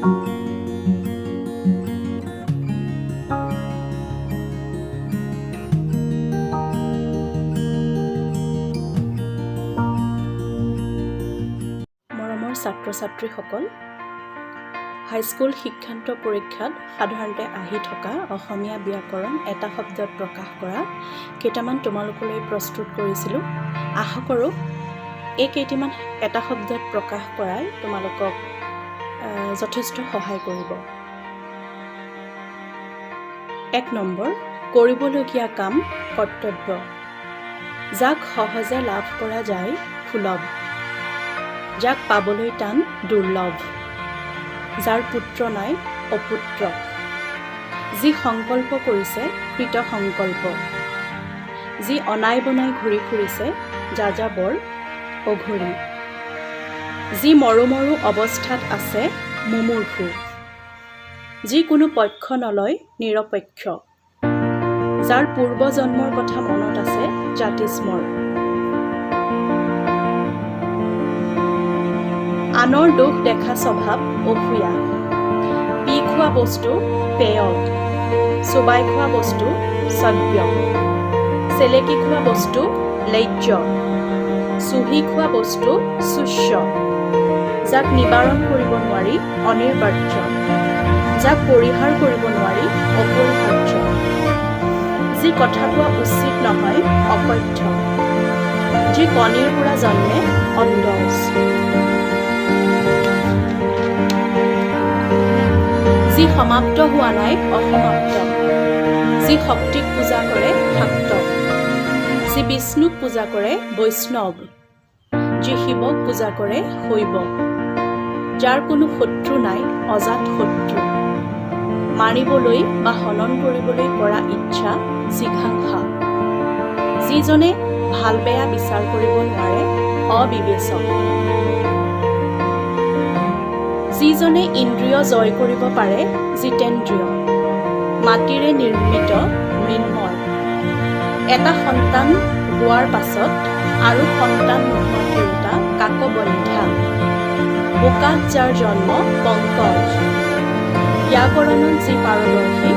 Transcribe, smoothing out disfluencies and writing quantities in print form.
মৰমৰ ছাত্ৰ-ছাত্ৰীসকল, হাইস্কুল শিক্ষান্ত পৰীক্ষাত সাধাৰণতে আহি থকা অসমীয়া ব্যাকৰণ এটা শব্দত প্ৰকাশ কৰা কেইটামান তোমালোকলৈ প্ৰস্তুত কৰিছিলোঁ। আশা কৰোঁ এই কেইটামান এটা শব্দত প্ৰকাশ কৰাই তোমালোকক যথেষ্ট সহায় কৰিব। 1 নম্বৰ, কৰিবলগীয়া কাম কৰ্তব্য, যাক সহজে লাভ কৰা যায় সুলভ, যাক পাবলৈ টান দুৰ্লভ, যাৰ পুত্ৰ নাই অপুত্ৰ, যি সংকল্প কৰিছে কৃত সংকল্প, যি অনাই বনাই ঘূৰি ফুৰিছে যাযাবৰ অঘৰী, যি মৰো মৰো অৱস্থাত আছে মুমূৰ্ষু, যি কোনো পক্ষ নলয় নিৰপেক্ষ, যাৰ পূৰ্বজন্মৰ কথা মনত আছে জাতিস্মৰ, আনৰ দোষ দেখা স্বভাৱ অসূয়া, পি খোৱা বস্তু পেয়, চোবাই খোৱা বস্তু সভ্য, চেলেকি খোৱা বস্তু লজ্জ, চুহি খোৱা বস্তু শুষ্য, যাক নিবাৰণ কৰিব নোৱাৰি অনিৰ্বাৰ্য, যাক পৰিহাৰ কৰিব নোৱাৰি অপৰিহাৰ্য, যি কথা কোৱা উচিত নহয় অকথ্য, যি কণীৰ পৰা জন্মে অণ্ডজ, যি সমাপ্ত হোৱা নাই অসমাপ্ত, যি শক্তিক পূজা কৰে শাক্ত, যি বিষ্ণুক পূজা কৰে বৈষ্ণৱ, যি শিৱক পূজা কৰে শৈৱ, যাৰ কোনো শত্ৰু নাই অজাত শত্ৰু, মাৰিবলৈ বা হনন কৰিবলৈ কৰা ইচ্ছা জিঘাংসা, যিজনে ভাল বেয়া বিচাৰ কৰিব নোৱাৰে অবিবেচক, যিজনে ইন্দ্ৰিয় জয় কৰিব পাৰে জিতেন্দ্ৰিয়, মাটিৰে নিৰ্মিত মৃন্ময়, এটা সন্তান হোৱাৰ পাছত আৰু সন্তান নোহোৱা তিৰোতা কাকবন্ধা, বোকাত যাৰ জন্ম পংকজ, ব্যাকৰণত যি পাৰদৰ্শী